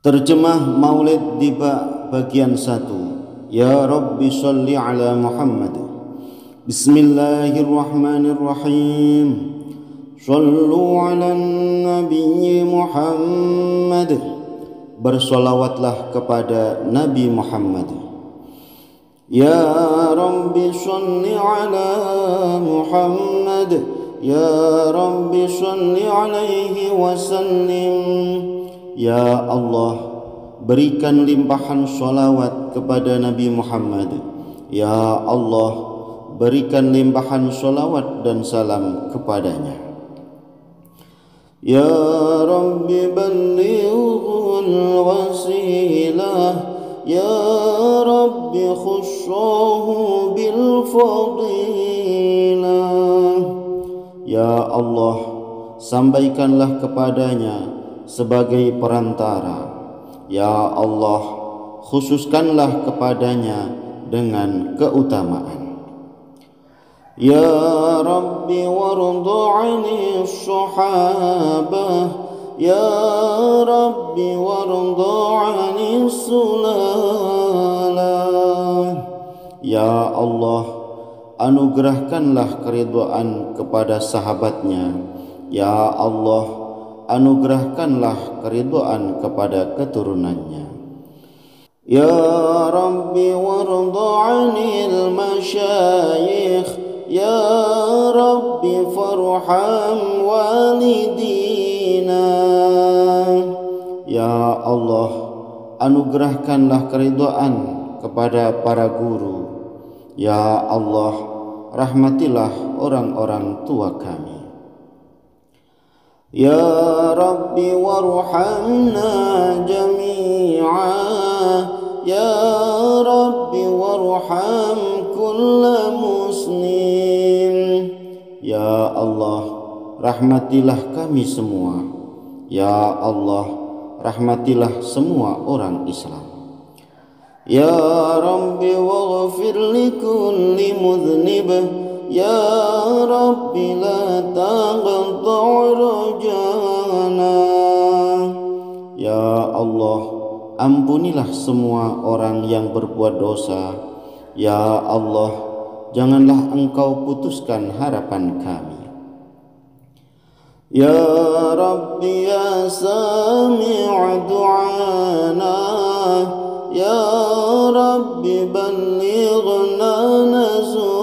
Terjemah Maulid di bagian 1. Ya Rabbi sholli ala Muhammad. Bismillahirrahmanirrahim. Shallu ala Nabi Muhammad. Bersolawatlah kepada Nabi Muhammad. Ya Rabbi sholli ala Muhammad. Ya Rabbi sholli alaihi wasallim. Ya Allah, berikan limpahan sholawat kepada Nabi Muhammad. Ya Allah, berikan limpahan sholawat dan salam kepadanya. Ya Rabbi ballighul wasilah. Ya Rabbi khussahu bil fadilah. Ya Allah, sampaikanlah kepadanya sebagai perantara. Ya Allah, khususkanlah kepadanya dengan keutamaan. Ya Rabbi warḍa'ani sahabah. Ya Rabbi warḍa'ani sulalah. Ya Allah, anugerahkanlah keridhaan kepada sahabatnya. Ya Allah, anugerahkanlah keridhaan kepada keturunannya. Ya Rabbi warḍa'anil masyayikh. Ya Rabbi farham walidina. Ya Allah, anugerahkanlah keridhaan kepada para guru. Ya Allah, rahmatilah orang-orang tua kami. Ya Rabbi warhamna jami'a. Ya Rabbi warham kulla muslim. Ya Allah, rahmatilah kami semua. Ya Allah, rahmatilah semua orang Islam. Ya Rabbi waghfir likulli mudhnib. Ya Rabbi la taqta' rajana. Ya Allah, ampunilah semua orang yang berbuat dosa. Ya Allah, janganlah Engkau putuskan harapan kami. Ya Rabbi ya sami' du'ana. Ya Rabbi ballighna nazuruh.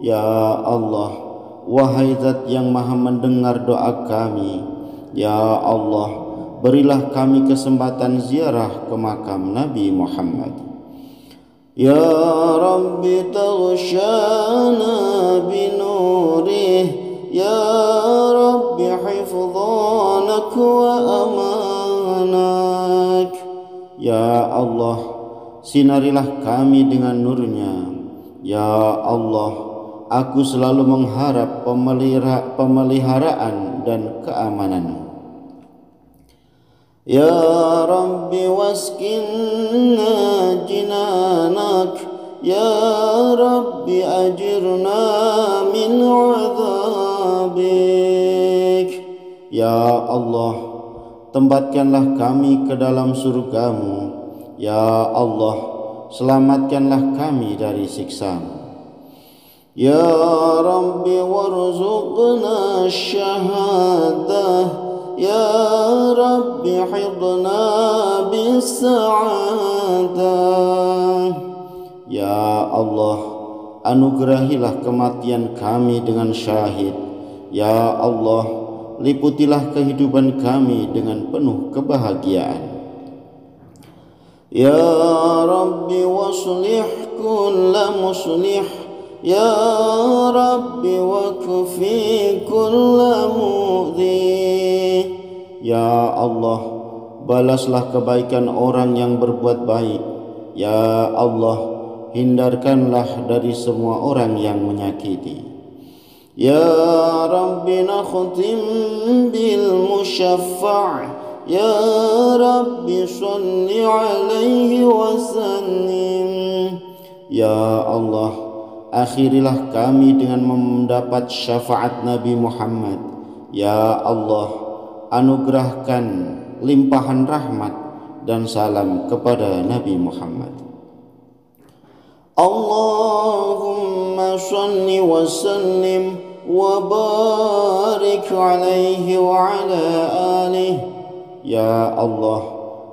Ya Allah, wahai Zat yang maha mendengar doa kami. Ya Allah, berilah kami kesempatan ziarah ke makam Nabi Muhammad. Ya Rabbi taghshana binurih. Ya Rabbi hifdhanak wa amanak. Ya Allah, sinarilah kami dengan nurnya. Ya Allah, aku selalu mengharap pemeliharaan dan keamanan. Ya Rabbi waskinna jinanak. Ya Rabbi ajirna min azabik. Ya Allah, tempatkanlah kami ke dalam surgamu. Ya Allah, selamatkanlah kami dari siksa-Mu. Ya Rabbi warzuqna syahadah. Ya Rabbi hidna bis-sa'adah. Ya Allah, anugerahilah kematian kami dengan syahid. Ya Allah, liputilah kehidupan kami dengan penuh kebahagiaan. Ya Rabbi waslih kulla muslih. Ya Rabbi wakfi kulla mu'dhi. Ya Allah, balaslah kebaikan orang yang berbuat baik. Ya Allah, hindarkanlah dari semua orang yang menyakiti. Ya Rabbi nakhtim bil musyaffa'. Ya Rabbi sholli alaihi wasallim. Ya Allah, akhirilah kami dengan mendapat syafaat Nabi Muhammad. Ya Allah, anugerahkan limpahan rahmat dan salam kepada Nabi Muhammad. Allahumma shalli wa sallim wa barik alaihi wa ala alihi. Ya Allah,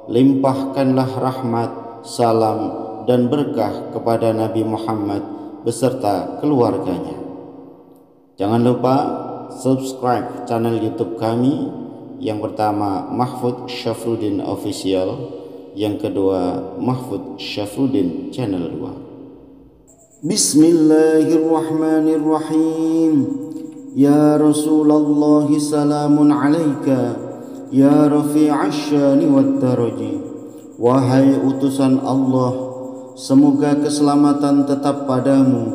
limpahkanlah rahmat, salam dan berkah kepada Nabi Muhammad beserta keluarganya. Jangan lupa subscribe channel YouTube kami. Yang pertama Mahfud Syafruddin Official, yang kedua Mahfud Syafruddin Channel 2. Bismillahirrahmanirrahim. Ya Rasulullah salamun alaika, ya rafi'ash syani wat daraji. Wahai utusan Allah, semoga keselamatan tetap padamu,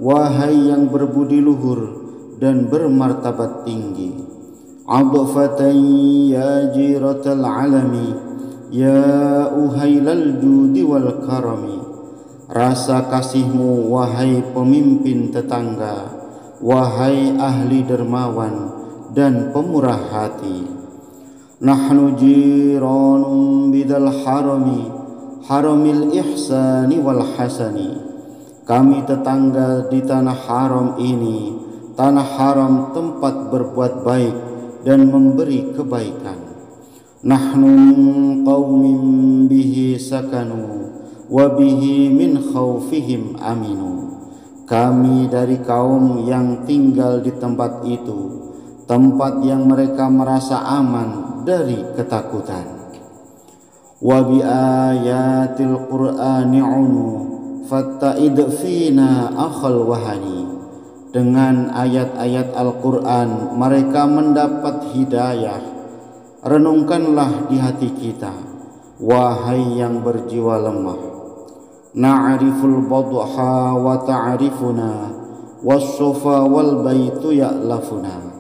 wahai yang berbudi luhur dan bermartabat tinggi. Adfatan ya jiratal alami, ya uhailal judi wal karami. Rasa kasihmu wahai pemimpin tetangga, wahai ahli dermawan dan pemurah hati. Nahnu jiranun bidal harami, haramil ihsani wal hasani. Kami tetangga di tanah haram ini, tanah haram tempat berbuat baik dan memberi kebaikan. Nahnu min qaumin bihi sakanu wa bihi min khaufihim aminu. Kami dari kaum yang tinggal di tempat itu, tempat yang mereka merasa aman dari ketakutan. Wa bi ayatil qur'ani unu fatta'id fina akhal wahani. Dengan ayat-ayat Al-Quran mereka mendapat hidayah. Renungkanlah di hati kita, wahai yang berjiwa lemah. Na'riful badha wa ta'rifuna, was-sofa wal baitu ya'lafuna.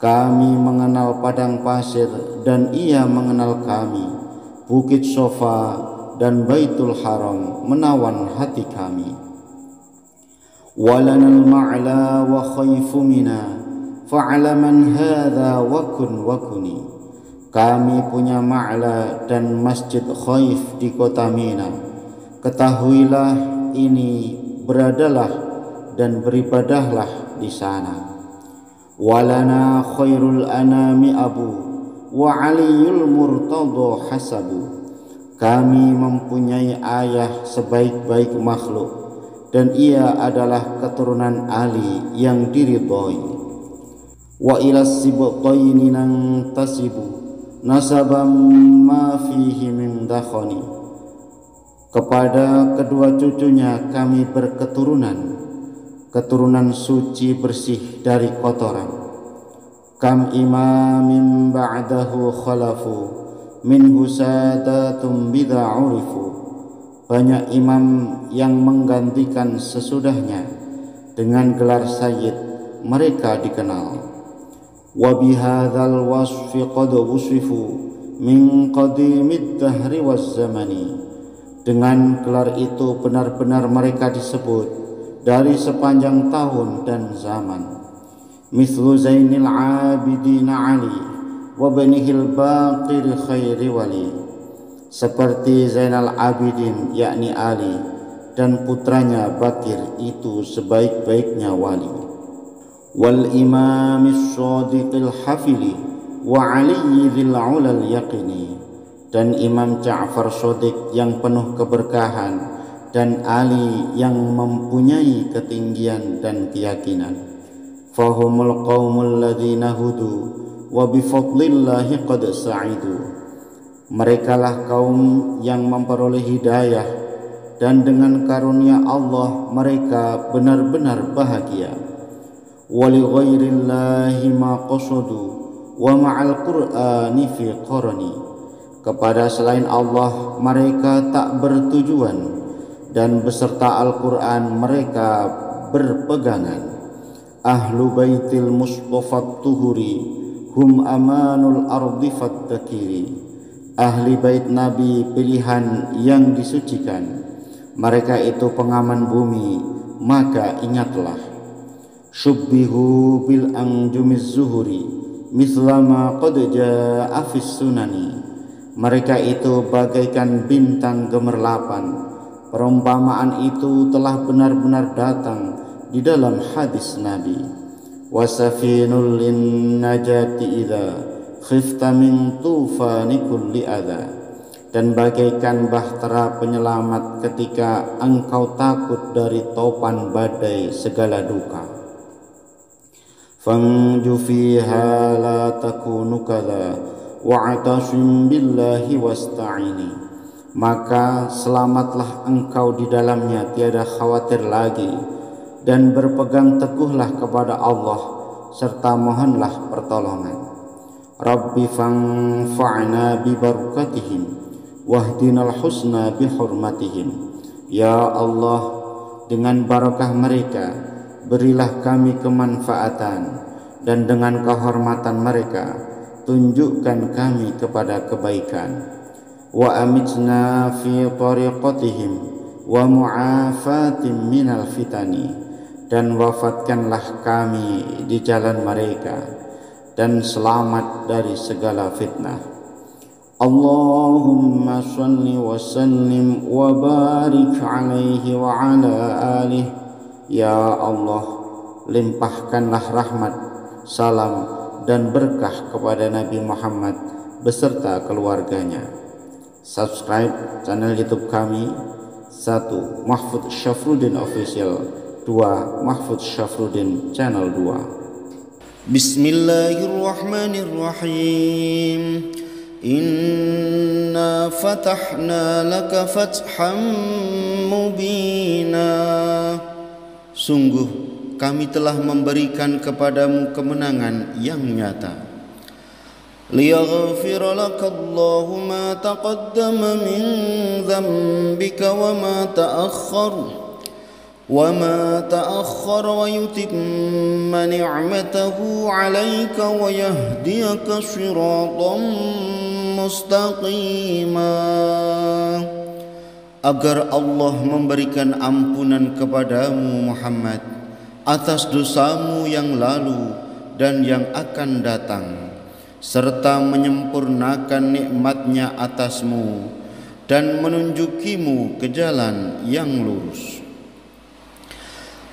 Kami mengenal padang pasir dan ia mengenal kami. Bukit Sofa dan Baitul Haram menawan hati kami. Walanal ma'la wa khayfu mina, fa'alaman hadha wa kun wa kuni. Kami punya ma'la dan masjid Khaif di kota Mina. Ketahuilah ini, beradalah dan beribadahlah di sana. Walana khairul anami abu, wa aliyul murtadha hasabu. Kami mempunyai ayah sebaik-baik makhluk, dan ia adalah keturunan Ali yang diridhoi. Wa ilas sibtaini nantasibu, nasabam ma fihi min dakhani. Kepada kedua cucunya kami berketurunan, keturunan suci bersih dari kotoran. Kam imamin ba'dahu khalafu, minhu sadatum bidha urifu. Banyak imam yang menggantikan sesudahnya, dengan gelar sayyid mereka dikenal. Wa bihadzal wasfi qad wusfifu min qadimid dahri waz zamani. Dengan gelar itu benar-benar mereka disebut dari sepanjang tahun dan zaman. Mithlu Zainil Abidin Ali wa banihil baqir khairi wali. Seperti Zainal Abidin yakni Ali dan putranya Bakir itu sebaik-baiknya wali. Wal imamis shadiqil hafili wa Ali dzil ulal yaqini. Dan Imam Ja'far Shadiq yang penuh keberkahan dan Ali yang mempunyai ketinggian dan keyakinan. Fahumul qaumul ladzina hudu wa bifadlillahi qad sa'idu. Merekalah kaum yang memperoleh hidayah, dan dengan karunia Allah mereka benar-benar bahagia. Wali ghairillahi ma qasadu wa ma'al qur'ani fi qarni. Kepada selain Allah mereka tak bertujuan, dan beserta Al-Quran mereka berpegangan. Ahlu baitil mustafa tuhuri hum amanul ardi fattakiri. Ahli bait Nabi pilihan yang disucikan, mereka itu pengaman bumi, maka ingatlah. Syubbihu bil anjumiz zuhuri mithlama qad jaa'a fis sunani. Mereka itu bagaikan bintang gemerlapan. Perumpamaan itu telah benar-benar datang di dalam hadis Nabi. Wasafinul lin najati idza khifta min tufani kulli adza. Dan bagaikan bahtera penyelamat ketika engkau takut dari topan badai segala duka. Fanju fiha la takunu kadza wa'tasim billahi wasta'ini. Maka selamatlah engkau di dalamnya, tiada khawatir lagi, dan berpegang teguhlah kepada Allah serta mohonlah pertolongan. Rabbi fanfa'na bi barakatihim wahdinal husna bi hurmatihim. Ya Allah, dengan barakah mereka berilah kami kemanfaatan, dan dengan kehormatan mereka tunjukkan kami kepada kebaikan. Wa amitna fi tariqatihim wa mu'afatin minal fitani. Dan wafatkanlah kami di jalan mereka dan selamat dari segala fitnah. Allahumma salli wa sallim wa barik alaihi wa ala alihi. Ya Allah, limpahkanlah rahmat, salam dan berkah kepada Nabi Muhammad beserta keluarganya. Subscribe channel YouTube kami. 1. Mahfudz Syafruddin Official. 2. Mahfudz Syafruddin Channel 2. Bismillahirrahmanirrahim. Inna fatahna laka fatham mubina. Sungguh kami telah memberikan kepadamu kemenangan yang nyata. Liyaghfira lakallahu ma taqaddama min dhanbika wa ma ta'akhkhar wa yutimma ni'matahu 'alaika wa yahdiyaka shiratan mustaqima. Agar Allah memberikan ampunan kepadamu Muhammad atas dosamu yang lalu dan yang akan datang, serta menyempurnakan nikmatnya atasmu dan menunjukimu ke jalan yang lurus.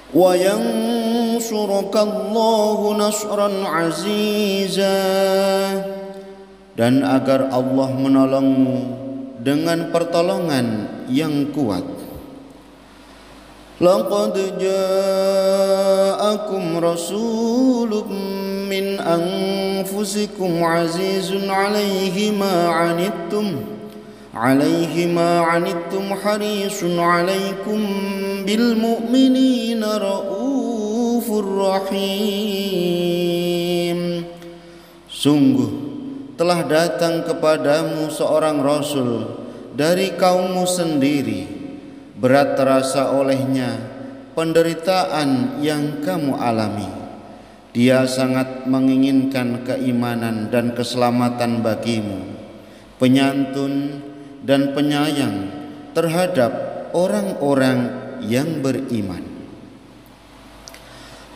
Wa yansurukallahu nasran aziza. Dan agar Allah menolongmu dengan pertolongan yang kuat. Laqad ja'akum rasulun min anfusikum azizun 'alaihi ma 'anittum harisun 'alaikum bil mu'minina raufur rahim. Sungguh telah datang kepadamu seorang rasul dari kaummu sendiri, berat terasa olehnya penderitaan yang kamu alami. Dia sangat menginginkan keimanan dan keselamatan bagimu, penyantun dan penyayang terhadap orang-orang yang beriman.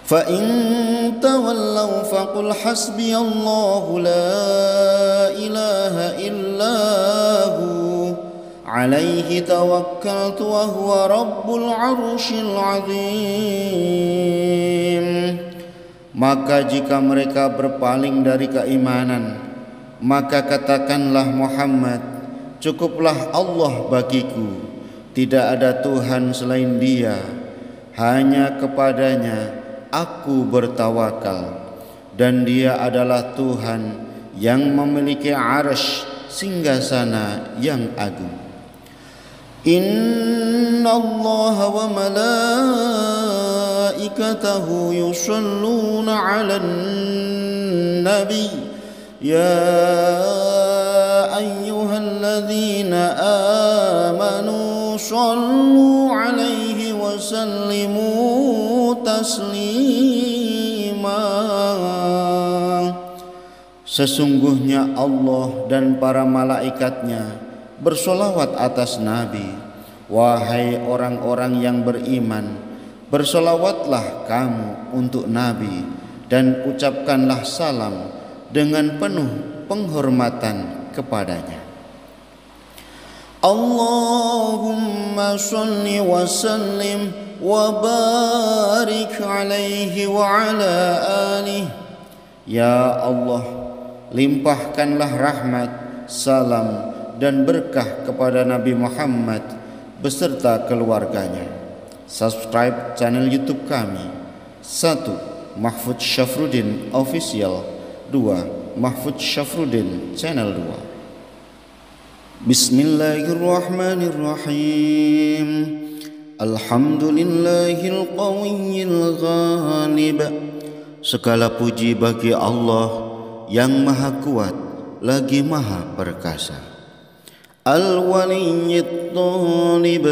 Fa in tawallaw faqul hasbiyallahu la ilaha illahu alaihi tawakkaltu wa huwa rabbul arsyil azim. Maka jika mereka berpaling dari keimanan, maka katakanlah Muhammad, cukuplah Allah bagiku, tidak ada Tuhan selain Dia, hanya kepadanya aku bertawakal, dan Dia adalah Tuhan yang memiliki arsy singgasana yang agung. Inna Allah wa malaikatahu yusalluna 'alan nabi ya ayyuhalladzina amanu sallu 'alaihi wa sallimu taslima. Sesungguhnya Allah dan para malaikatnya bersolawat atas Nabi. Wahai orang-orang yang beriman, bersolawatlah kamu untuk Nabi dan ucapkanlah salam dengan penuh penghormatan kepadanya. Allahumma shalli wa sallim wa barik alaihi wa ala alihi. Ya Allah, limpahkanlah rahmat, salam dan berkah kepada Nabi Muhammad beserta keluarganya. Subscribe channel YouTube kami. 1. Mahfudz Syafruddin Official. 2. Mahfudz Syafruddin Channel 2. Bismillahirrahmanirrahim. Alhamdulillahil qawiyyil ghalib. Segala puji bagi Allah yang maha kuat lagi maha perkasa. Al-waliyyit thalib,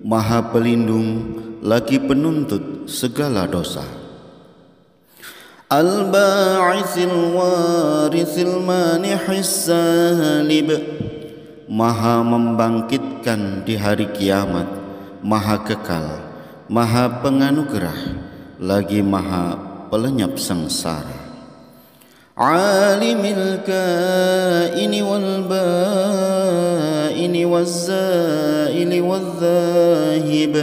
maha pelindung lagi penuntut segala dosa. Al-ba'itsil waritsil manihis salib, maha membangkitkan di hari kiamat, maha kekal, maha penganugerah, lagi maha pelenyap sengsara. Alimil kaini wal baini wazzaili wadzahib,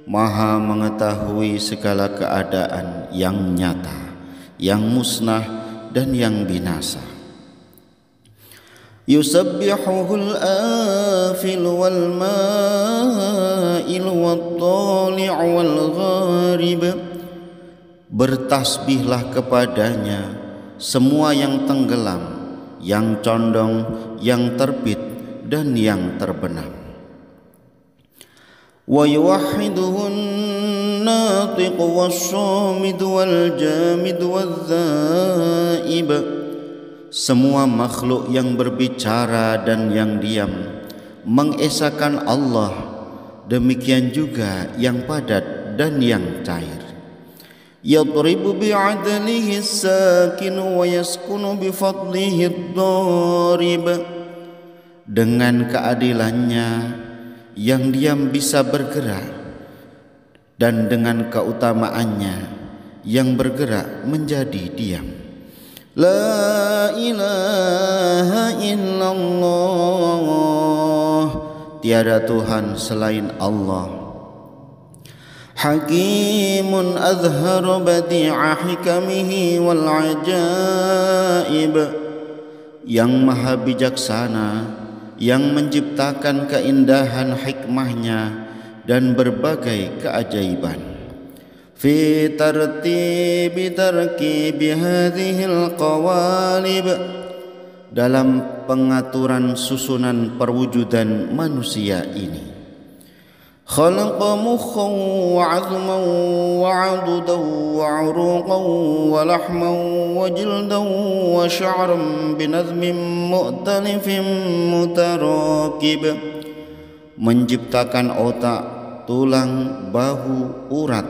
maha mengetahui segala keadaan yang nyata, yang musnah dan yang binasa. Yusabbihuhul afil wal ma'il wat tali' wal gharib, bertasbihlah kepadanya semua yang tenggelam, yang condong, yang terbit dan yang terbenam. Wa yuwahhiduhun natiq was-shamid wal jamid wadz-dzaib, semua makhluk yang berbicara dan yang diam mengesahkan Allah, demikian juga yang padat dan yang cair. Yadribu bi'adlihi as-sakin wa yaskunu bifadlihi ad-darib, dengan keadilannya yang diam bisa bergerak, dan dengan keutamaannya yang bergerak menjadi diam. La ilaha illallah, tiada Tuhan selain Allah. Hakimun azharu badi'a hikamihi wal ajaib, yang maha bijaksana, yang menciptakan keindahan hikmahnya dan berbagai keajaiban. Fi tartibi tarkibi hadhil qawalib, dalam pengaturan susunan perwujudan manusia ini. Khalaqa mukhan wa 'azman wa 'adudan wa 'uruqan wa lahman wa jildan wa sya'ran binazmin mu'talifin mutarakib, menciptakan otak, tulang, bahu, urat,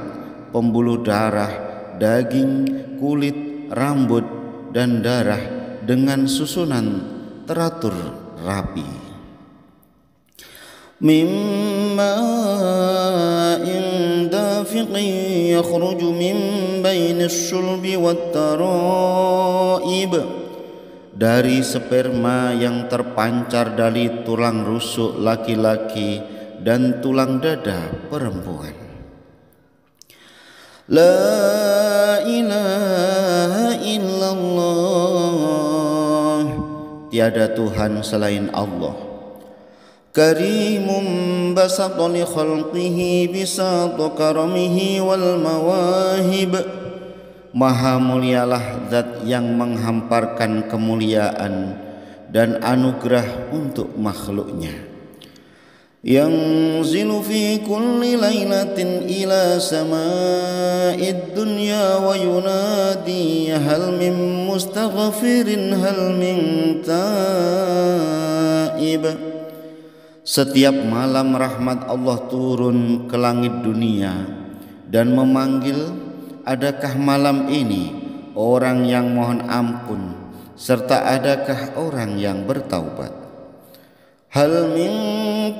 pembuluh darah, daging, kulit, rambut, dan darah dengan susunan teratur rapi. Mimma dafiqin yakhruju min bainis sulbi wat taraib, dari sperma yang terpancar dari tulang rusuk laki-laki dan tulang dada perempuan. La ilaha illallah, tiada Tuhan selain Allah. Karimun basata li khalqihi bisata karamihi wal mawahib, maha mulialah zat yang menghamparkan kemuliaan dan anugerah untuk makhluknya. Yanzilu fi kulli lailatin ila sama'id dunya wa yunadi hal min mustaghfirin hal min taib. Setiap malam rahmat Allah turun ke langit dunia dan memanggil, adakah malam ini orang yang mohon ampun, serta adakah orang yang bertaubat. Hal min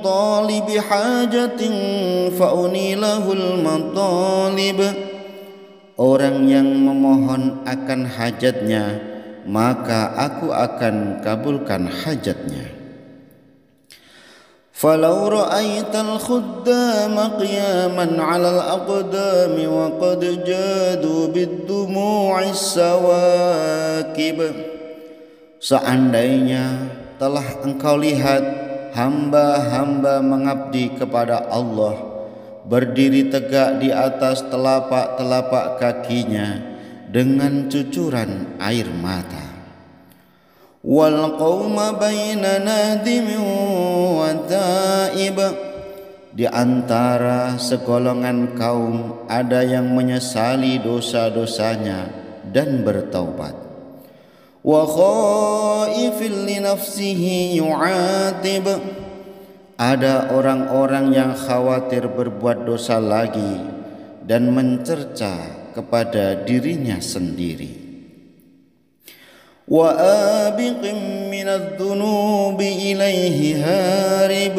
talibi hajatin fa'unilahul matalib, orang yang memohon akan hajatnya maka aku akan kabulkan hajatnya. فلو رأيت الخدام قياما على الأقدام وقد جادوا بالدموع السواكب. Seandainya telah engkau lihat hamba-hamba mengabdi kepada Allah berdiri tegak di atas telapak-telapak kakinya dengan cucuran air mata. Wal qauma baina nadimin wa taib, di antara segolongan kaum ada yang menyesali dosa-dosanya dan bertaubat. Wa khaifin li nafsihi yu'atib, ada orang-orang yang khawatir berbuat dosa lagi dan mencerca kepada dirinya sendiri. Wa abiqim minadh-dhunubi ilaihi harib,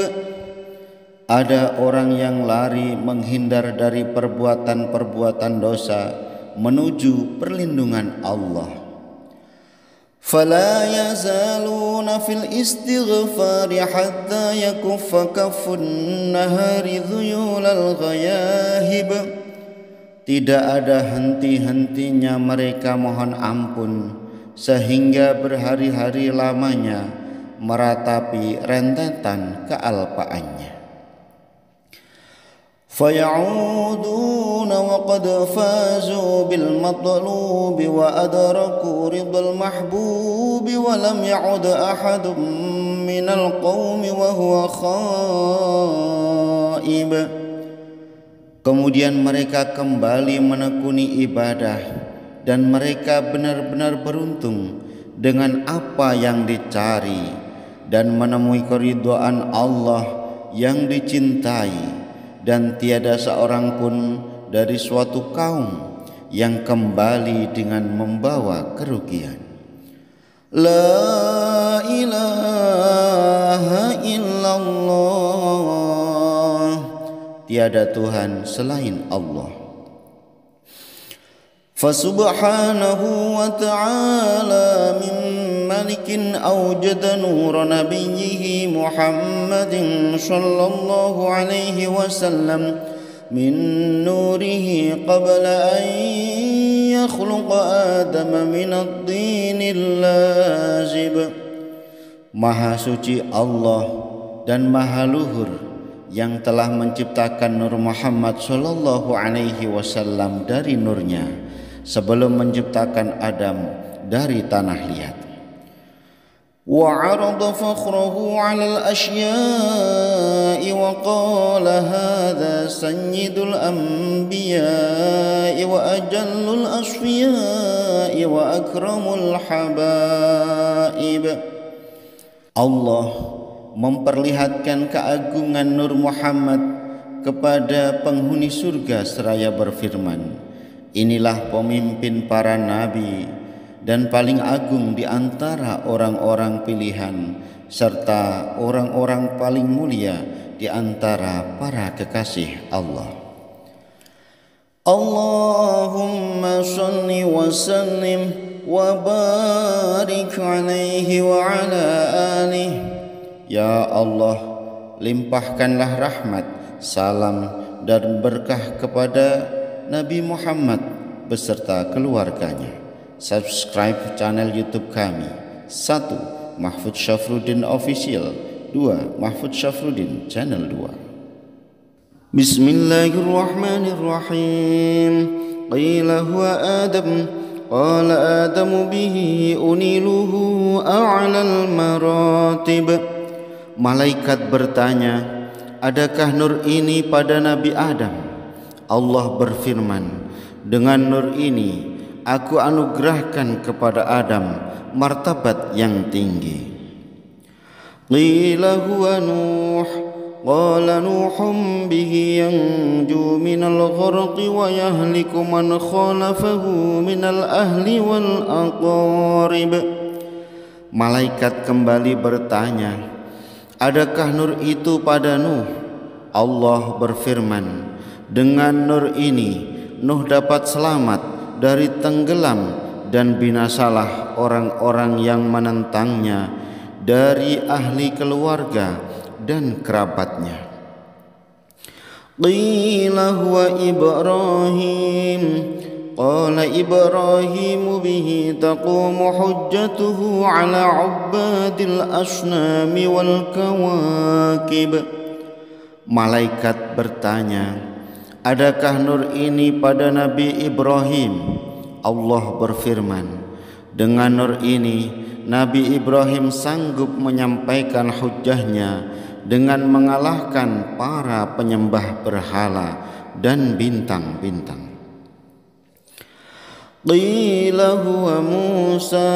ada orang yang lari menghindar dari perbuatan-perbuatan dosa menuju perlindungan Allah. Fala yazaluna fil istighfari hatta yakuffa kaffun nahari dhuyulal ghayahib, tidak ada henti-hentinya mereka mohon ampun sehingga berhari-hari lamanya meratapi rentetan kealpaannya. Faya'uduna wa qad fazu bil matlubi wa adraku ridal mahbubi wa lam ya'ud ahadun minal qawmi wa huwa khaib. Kemudian mereka kembali menekuni ibadah dan mereka benar-benar beruntung dengan apa yang dicari dan menemui keridhaan Allah yang dicintai, dan tiada seorang pun dari suatu kaum yang kembali dengan membawa kerugian. La ilaha illallah, tiada Tuhan selain Allah. Fasubhanahu wa ta'ala min malikin awjada nura nabiyyihi Muhammadin sallallahu alaihi wasallam min nurihi qabla an yakhluqa Adama min ad-dinil lazib. Maha suci Allah dan maha luhur yang telah menciptakan Nur Muhammad sallallahu alaihi wasallam dari nurnya sebelum menciptakan Adam dari tanah liat. Wa 'arada fakhrahu 'ala al-asya'i wa qala hadha sayyidul anbiya'i wa ajallul asfiya'i wa akramul habaib. Allah memperlihatkan keagungan Nur Muhammad kepada penghuni surga seraya berfirman, inilah pemimpin para nabi dan paling agung di antara orang-orang pilihan serta orang-orang paling mulia di antara para kekasih Allah. Allahumma shalli wa sallim wa barik alaihi wa ala alihi. Ya Allah, limpahkanlah rahmat, salam dan berkah kepada Nabi Muhammad beserta keluarganya. Subscribe channel YouTube kami. 1. Mahfudz Syafruddin Official. 2. Mahfudz Syafruddin Channel 2. Bismillahirrahmanirrahim. Qila huwa Adam, qala Adamu bihi uniluhu a'lal maratib. Malaikat bertanya, adakah nur ini pada Nabi Adam? Allah berfirman, dengan nur ini aku anugerahkan kepada Adam martabat yang tinggi. Qila huwa Nuh, qala Nuhum bihi yanju minal gharqi wa yahliku man khalafahu minal ahli wal aqarib. Malaikat kembali bertanya, adakah nur itu pada Nuh? Allah berfirman, dengan nur ini Nuh dapat selamat dari tenggelam dan binasalah orang-orang yang menentangnya dari ahli keluarga dan kerabatnya. Qila huwa Ibrahim qala Ibrahim bihi taqumu hujjatuhu ala ubbadil asnami wal kawakib. Malaikat bertanya, adakah nur ini pada Nabi Ibrahim? Allah berfirman, dengan nur ini Nabi Ibrahim sanggup menyampaikan hujjahnya dengan mengalahkan para penyembah berhala dan bintang-bintang. Qila huwa Musa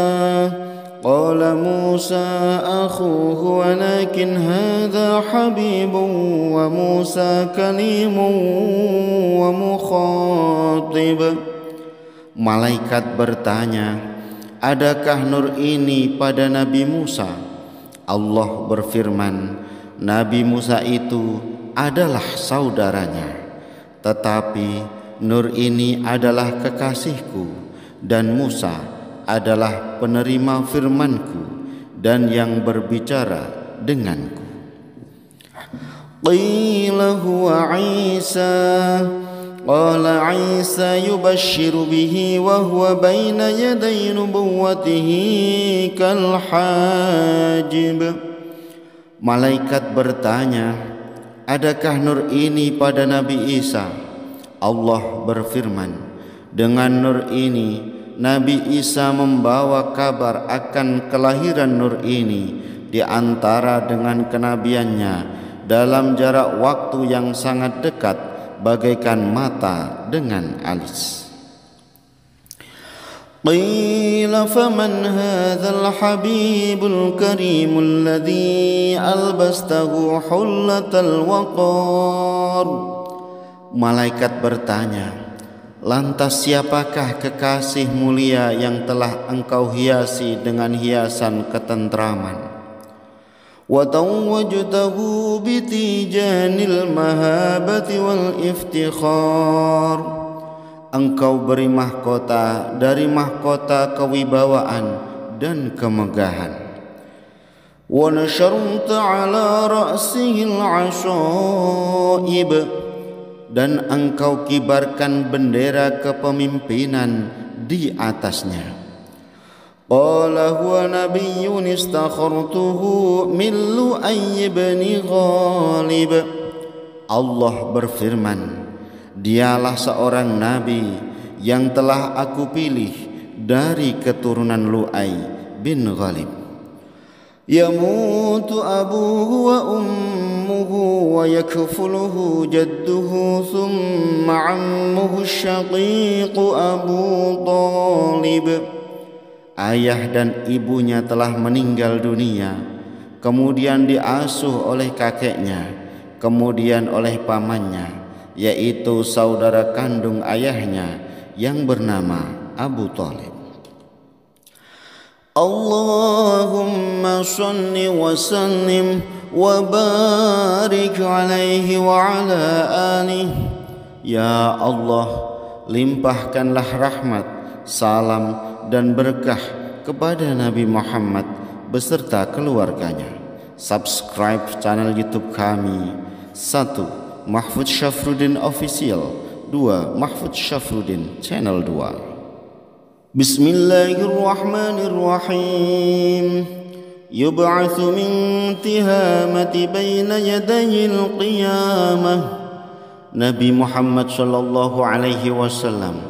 qala Musa akhuhu walakin hadha habibun wa Musa kalimun wa mukhatib. Malaikat bertanya, adakah nur ini pada Nabi Musa? Allah berfirman, Nabi Musa itu adalah saudaranya, tetapi nur ini adalah kekasihku dan Musa adalah penerima firmanku dan yang berbicara denganku. Qila huwa Isa qala Isa yubashshiru bihi wa huwa baina yaday nubuwwatihi kal hajib. Malaikat bertanya, adakah nur ini pada Nabi Isa? Allah berfirman, dengan nur ini Nabi Isa membawa kabar akan kelahiran nur ini di antara dengan kenabiannya dalam jarak waktu yang sangat dekat bagaikan mata dengan alis. Qila faman hadzal habibul karimul ladzi albastahu hullatal waqar. Malaikat bertanya, lantas siapakah kekasih mulia yang telah engkau hiasi dengan hiasan ketentraman? Wa tawwajtahu bitijanil mahabati wal iftikhar. Engkau beri mahkota dari mahkota kewibawaan dan kemegahan. Wa nasharta ala ra'sihil 'ashaib. Dan engkau kibarkan bendera kepemimpinan di atasnya. Qala huwa nabiyyun istakhartuhu min Lu'ay ibn Ghalib. Allah berfirman, dialah seorang nabi yang telah aku pilih dari keturunan Lu'ay bin Ghalib. Yamutu abuhu wa ummuhu wa yakfuluhu jadduhu thumma ammuhu syaqiqu Abu Talib. Ayah dan ibunya telah meninggal dunia, kemudian diasuh oleh kakeknya, kemudian oleh pamannya, yaitu saudara kandung ayahnya yang bernama Abu Talib. Allahumma salli wa sallim wa barik alaihi wa ala alihi. Ya Allah, limpahkanlah rahmat, salam dan berkah kepada Nabi Muhammad beserta keluarganya. Subscribe channel YouTube kami. 1. Mahfudz Syafruddin Official. 2. Mahfudz Syafruddin Channel 2. Bismillahirrahmanirrahim. Yub'atsu min tihamati baina yadayil qiyamah. Nabi Muhammad sallallahu alaihi wasallam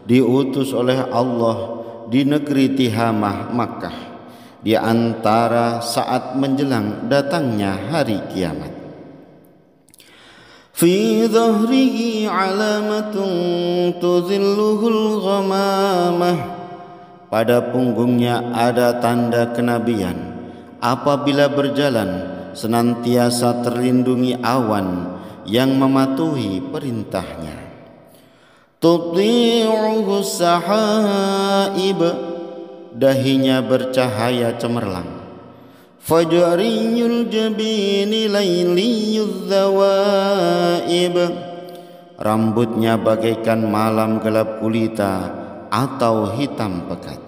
diutus oleh Allah di negeri Tihamah, Makkah, di antara saat menjelang datangnya hari kiamat. Fi dhahrihi alamatun tuzilluhul ghamamah. Pada punggungnya ada tanda kenabian. Apabila berjalan senantiasa terlindungi awan yang mematuhi perintahnya. Tuti'uhu sahaib. Dahinya bercahaya cemerlang. Fajriyul jabini layliyudz zawaib. Rambutnya bagaikan malam gelap gulita, atau hitam pekat.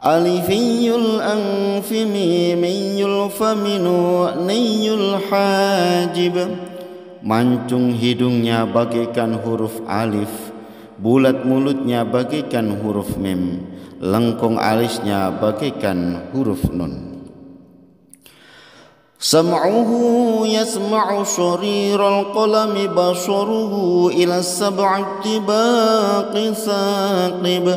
Alifiyul anfi mimiyul faminu niyul hajib. Mancung hidungnya bagaikan huruf alif, bulat mulutnya bagaikan huruf mim, lengkung alisnya bagaikan huruf nun. Sam'uhu yasma'u syariral qalami basaruhu ila sab'ati baqi saqib.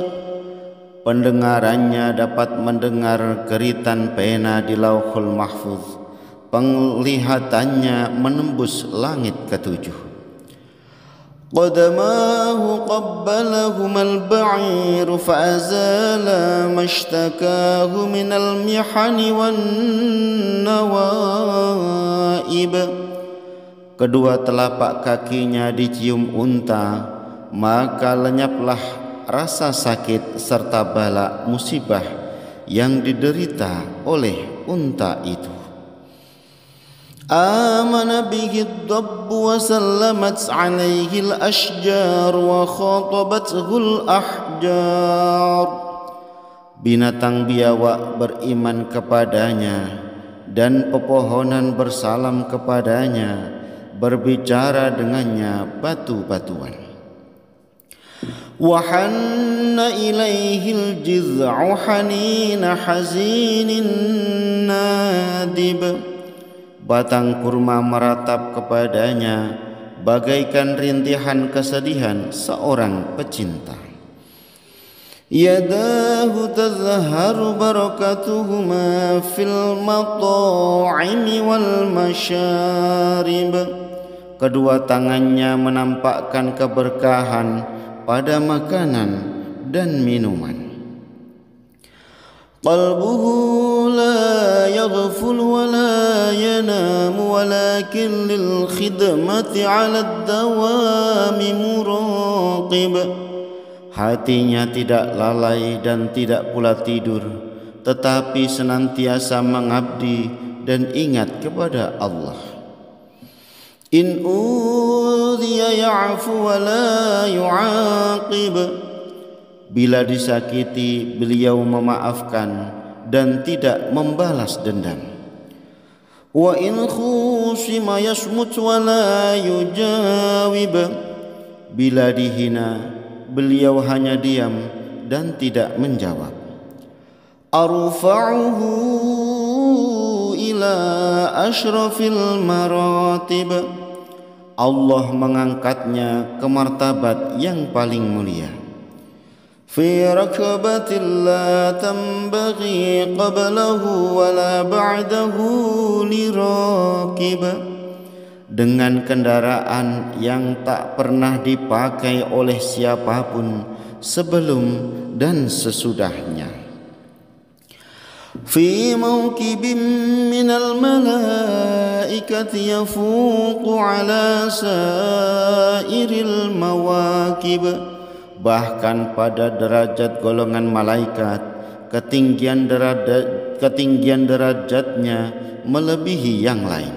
Pendengarannya dapat mendengar geritan pena di Lauhul Mahfuz. Penglihatannya menembus langit ketujuh. Qadamahu qabbalahumal ba'iru fa'azala mashtakahu minal mihani wan nawaib. Kedua telapak kakinya dicium unta, maka lenyaplah rasa sakit serta bala musibah yang diderita oleh unta itu. Amana bihi ad-dabb wa sallamat alaihi al-ashjar wa khatabathu al-ahjar. Binatang biawak beriman kepadanya dan pepohonan bersalam kepadanya, berbicara dengannya batu-batuan. Wa hanna ilaihi al-jiz'u hanina hazinin nadib. Batang kurma meratap kepadanya bagaikan rintihan kesedihan seorang pecinta. Yadahu tazharu barakatuhuma fil mata'imi wal masyarib. Kedua tangannya menampakkan keberkahan pada makanan dan minuman. Qalbuhu la yaghful wa la yanam walakin lil khidmati 'ala ad-dawami muraqib. Hatinya tidak lalai dan tidak pula tidur, tetapi senantiasa mengabdi dan ingat kepada Allah. In udhiya ya'fu wa la yu'aqib. Bila disakiti, beliau memaafkan dan tidak membalas dendam. Wa in khusima yasmut wa la yujawib. Bila dihina, beliau hanya diam dan tidak menjawab. Arfa'uhu ila asyrafil maratib. Allah mengangkatnya ke martabat yang paling mulia. Fi rakabatin la tanbaghi qablahu wa la ba'dahu lirakib. Dengan kendaraan yang tak pernah dipakai oleh siapapun sebelum dan sesudahnya. Fi mawkibin minal malaikati yafuqu ala sairil mawakib. Bahkan pada derajat golongan malaikat, ketinggian derajatnya melebihi yang lain.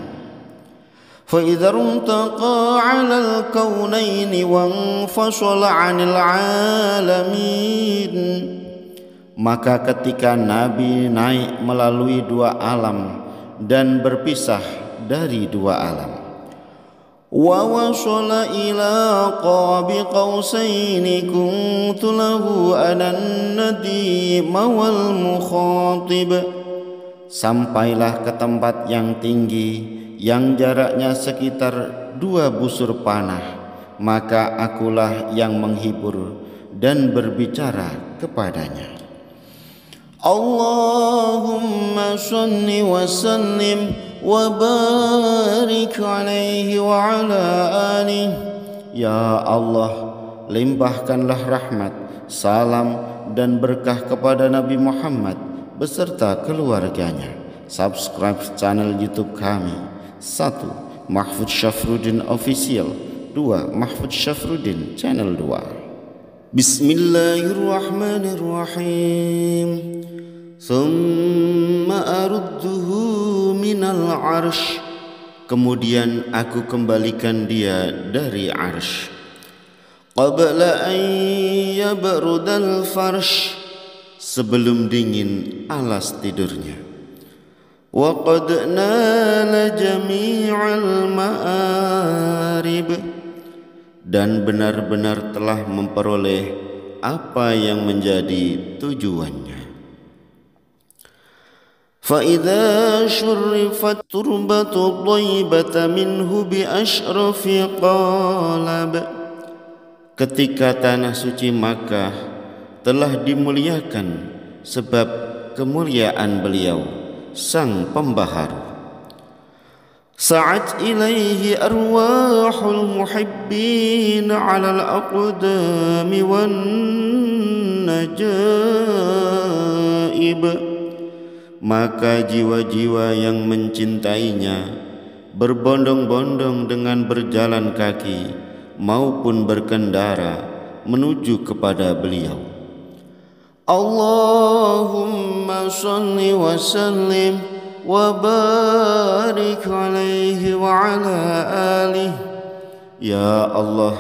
Fa idza runtaqa 'alal kaunaini wa infasala 'anil 'alamin. Maka ketika Nabi naik melalui dua alam dan berpisah dari dua alam. Wa wasala ila qabi qausaini kuntu lahu anan nadim wal mukhatib. Sampailah ke tempat yang tinggi yang jaraknya sekitar 2 busur panah, maka akulah yang menghibur dan berbicara kepadanya. Allahumma shalli wa sallim wa barik alaihi wa ala alihi. Ya Allah, limpahkanlah rahmat, salam dan berkah kepada Nabi Muhammad beserta keluarganya. Subscribe channel YouTube kami. 1. Mahfudz Syafruddin Official. 2. Mahfudz Syafruddin Channel 2. Bismillahirrahmanirrahim. Thumma arudduhu minal arsh. Kemudian aku kembalikan dia dari arsh. qabla an yabrudal farsh, sebelum dingin alas tidurnya. Wa qad nala jami'al ma'arib, dan benar-benar telah memperoleh apa yang menjadi tujuannya. Fa idza syurrifat turbatu dhaibata minhu bi asyrafi qalab, ketika tanah suci Makkah telah dimuliakan sebab kemuliaan beliau sang pembaharu. Sa'at ilaihi arwahul muhibbin 'alal aqdami wan najaib, maka jiwa-jiwa yang mencintainya berbondong-bondong dengan berjalan kaki maupun berkendara menuju kepada beliau. Allahumma shalli wa sallim wa barik alaihi wa ala alihi. Ya Allah,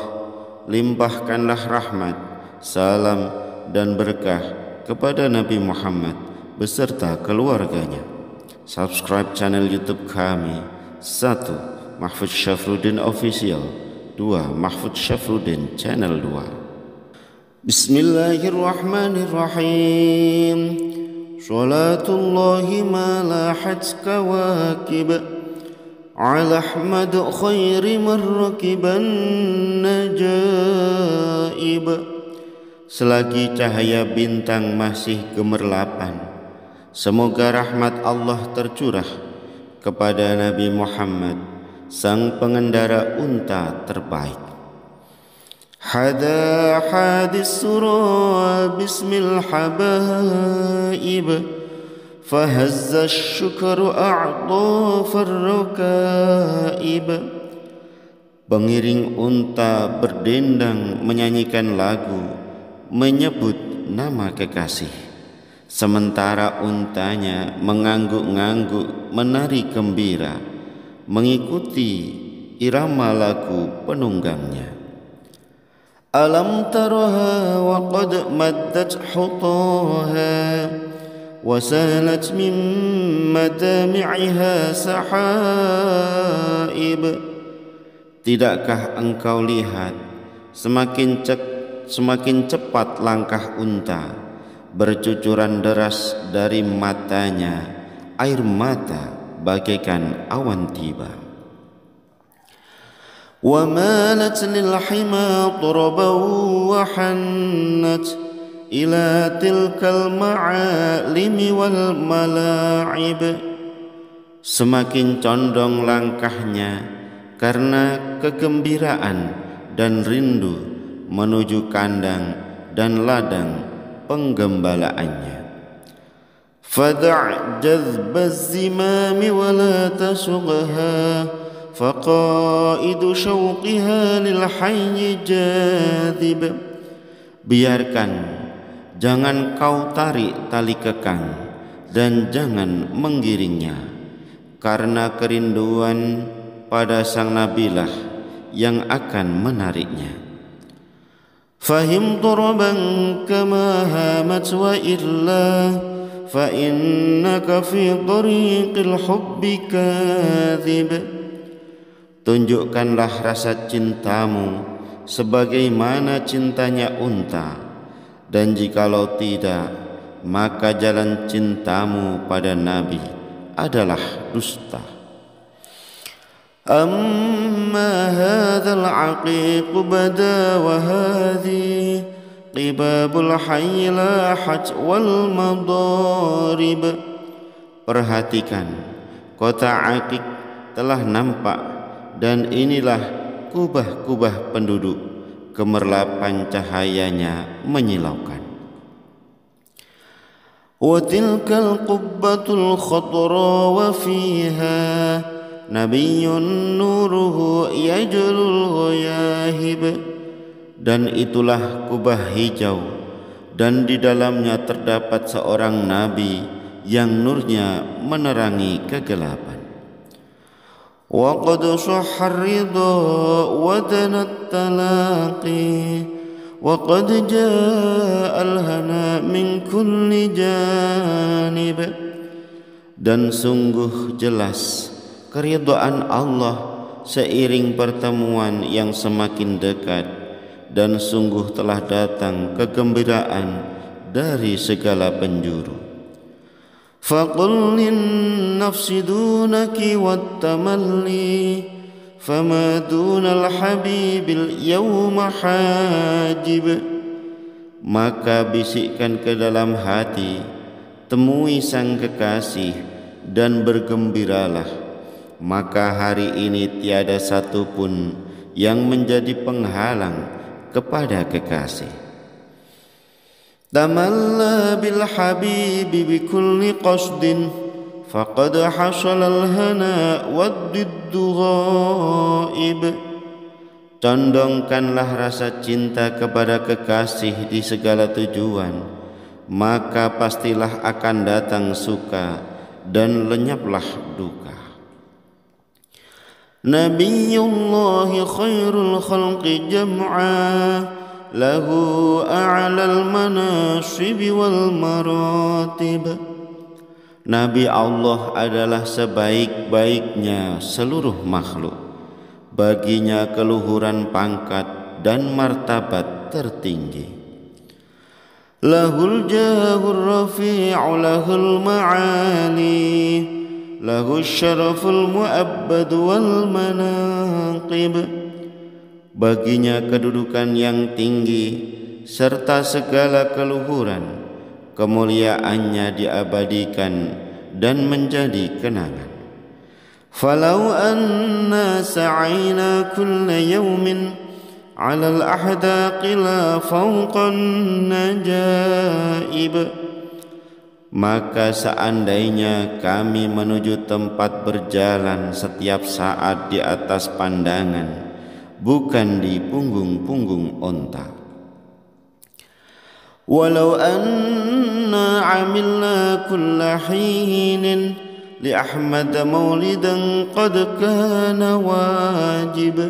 limpahkanlah rahmat, salam dan berkah kepada Nabi Muhammad beserta keluarganya. Subscribe channel YouTube kami. 1. Mahfudz Syafruddin Official. 2. Mahfudz Syafruddin Channel 2. Bismillahirrahmanirrahim. Salatullahi ma lahat kawakib ala Ahmad khairi marrakiban najaib. Selagi cahaya bintang masih gemerlapan, semoga rahmat Allah tercurah kepada Nabi Muhammad, sang pengendara unta terbaik. Hada hadis surah bismil habaib, fahazza syukru a'dafar rakaib. Pengiring unta berdendang menyanyikan lagu menyebut nama kekasih, sementara untanya mengangguk-ngangguk menari gembira mengikuti irama lagu penunggangnya. Alam taraha wa qad maddat hutaha wa salat min madami'iha sahaib. Tidakkah engkau lihat semakin cepat langkah unta, bercucuran deras dari matanya air mata bagaikan awan tiba. Wa malat lil hima turaban wa hannat ila tilkal ma'alimi wal mala'ib. Semakin condong langkahnya karena kegembiraan dan rindu menuju kandang dan ladang penggembalaannya. Fada' jazbaz zimami wa la tasugha, faqaidu syauqiha lil hayy jadib. Biarkan, jangan kau tarik tali kekang dan jangan menggiringnya, karena kerinduan pada sang nabilah yang akan menariknya. Fahim turaban kama hamat wa illa fa innaka fi tariqil hubbi kadhib. Tunjukkanlah rasa cintamu sebagaimana cintanya unta, dan jikalau tidak, maka jalan cintamu pada Nabi adalah dusta. Amma hadzal aqiq bada wa hadhi qibabul hayy lahat wal madarib. Perhatikan, kota Aqiq telah nampak, dan inilah kubah-kubah penduduk, gemerlapan cahayanya menyilaukan. Wa tilkal qubbatul khadra wa fiha nabiyyun nuruhu yajlul ghayahib. Dan itulah kubah hijau, dan di dalamnya terdapat seorang nabi yang nurnya menerangi kegelapan. وقد صح الرضا ودنا التلاقي وقد جاء الهنا من كل جانب. Dan sungguh jelas keridhaan Allah seiring pertemuan yang semakin dekat, dan sungguh telah datang kegembiraan dari segala penjuru. Faqul lin nafsi dunaki wattamalli fama dunal habibil yawma hajib. Maka bisikkan ke dalam hati, temui sang kekasih dan bergembiralah, maka hari ini tiada satupun yang menjadi penghalang kepada kekasih. Tamalla bil habibi bi kulli qasdin faqad hasala al hana waddiddu ghaib. Condongkanlah rasa cinta kepada kekasih di segala tujuan, maka pastilah akan datang suka dan lenyaplah duka. Nabiyullahi khairul khalqi jam'a lahu a'lal manasib wal maratib. Nabi Allah adalah sebaik-baiknya seluruh makhluk, baginya keluhuran pangkat dan martabat tertinggi. Lahul jahur rafi'u lahul ma'ali lahu syaraful mu'abbad wal manaqib. Baginya kedudukan yang tinggi serta segala keluhuran, kemuliaannya diabadikan dan menjadi kenangan. Falau anna sa'ina kulla yawmin 'ala al-ahdaqi la fawqan najaib. Maka seandainya kami menuju tempat berjalan setiap saat di atas pandangan, bukan di punggung-punggung onta. Walau anna 'amilna kulla hinin li Ahmad maulidan qad kana wajib.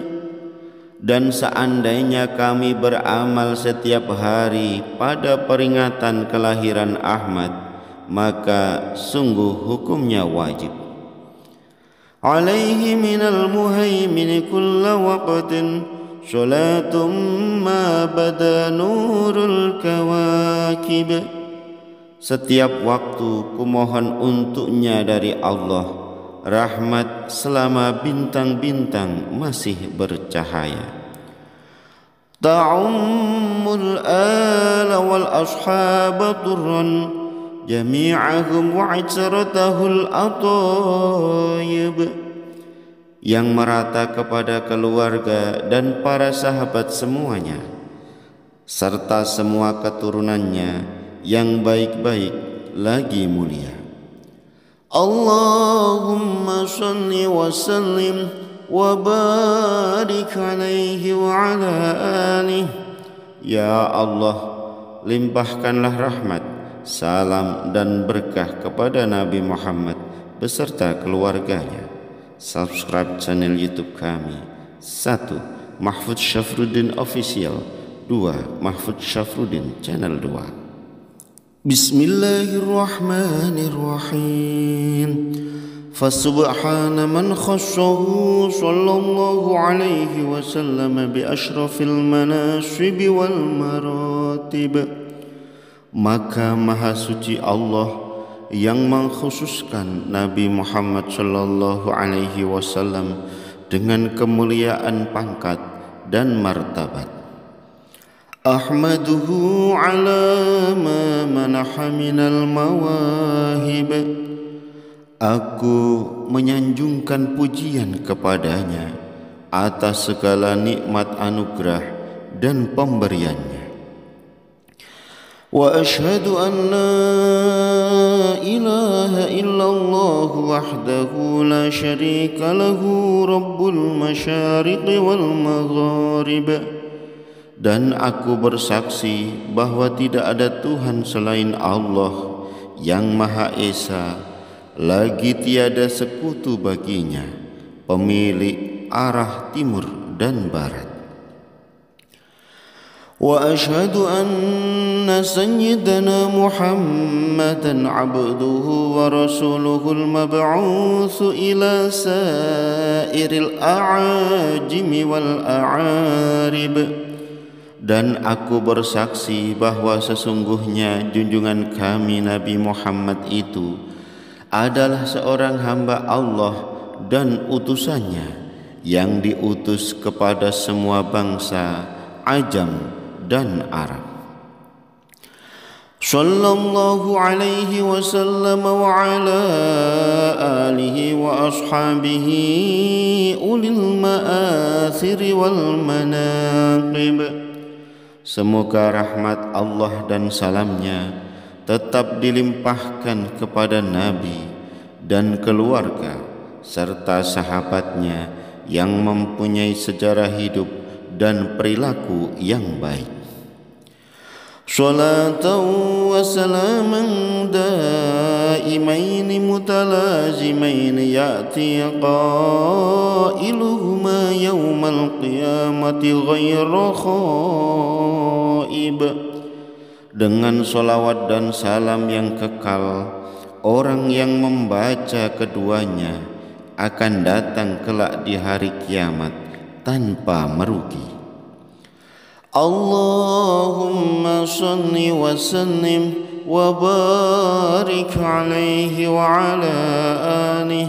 Dan seandainya kami beramal setiap hari pada peringatan kelahiran Ahmad, maka sungguh hukumnya wajib. Alaihi minal muhaimin kulla waqtin salatum ma bada nurul kawakib. Setiap waktu kumohon untuknya dari Allah rahmat selama bintang-bintang masih bercahaya. Ta'ummul ala wal ashaba turran jami'ahum wa'itsaratahul atayib. Yang merata kepada keluarga dan para sahabat semuanya, serta semua keturunannya yang baik-baik lagi mulia. Allahumma salli wa sallim wa barik alaihi wa ala alihi. Ya Allah, limpahkanlah rahmat, salam dan berkah kepada Nabi Muhammad beserta keluarganya. Subscribe channel YouTube kami. 1. Mahfudz Syafruddin Official. 2. Mahfudz Syafruddin Channel 2. Bismillahirrahmanirrahim. Fasubhana man khassahu sallallahu alaihi wasallam bi asyrafil manasib wal maratib. Maka maha suci Allah yang mengkhususkan Nabi Muhammad sallallahu alaihi wasallam dengan kemuliaan pangkat dan martabat. Ahmaduhu ala ma manaha minal mawahib. Aku menyanjungkan pujian kepadanya atas segala nikmat anugerah dan pemberiannya. Wa ashhadu an la ilaha illallah wahdahu la syarika lahu rabbul masyariqi wal magharib. Dan aku bersaksi bahwa tidak ada Tuhan selain Allah yang Maha Esa, lagi tiada sekutu baginya, pemilik arah timur dan barat. Wa asyhadu anna sayyidana Muhammadan abduhu wa rasuluhul mab'utsu ila sairil a'ajimi wal a'arib. Dan aku bersaksi bahwa sesungguhnya junjungan kami Nabi Muhammad itu adalah seorang hamba Allah dan utusannya yang diutus kepada semua bangsa Ajam dan Arab. Sallallahu alaihi wasallam wa ala alihi wa ashabihi ulil ma'athiri wal manaqib. Semoga rahmat Allah dan salamnya tetap dilimpahkan kepada Nabi dan keluarga serta sahabatnya yang mempunyai sejarah hidup dan perilaku yang baik. Salatan wa salaman daimaini mutalazimaini ya'ti qailuhuma yawmal qiyamati ghayra khaib. Dengan salawat dan salam yang kekal, orang yang membaca keduanya akan datang kelak di hari kiamat tanpa merugi. Allahumma salli wa sallim wa barik alaihi wa ala alihi.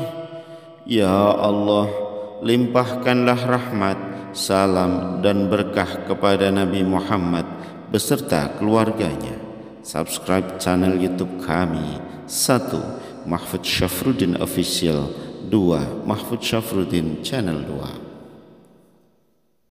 Ya Allah, limpahkanlah rahmat, salam dan berkah kepada Nabi Muhammad beserta keluarganya. Subscribe channel YouTube kami. 1. Mahfudz Syafruddin Official. 2. Mahfudz Syafruddin Channel 2.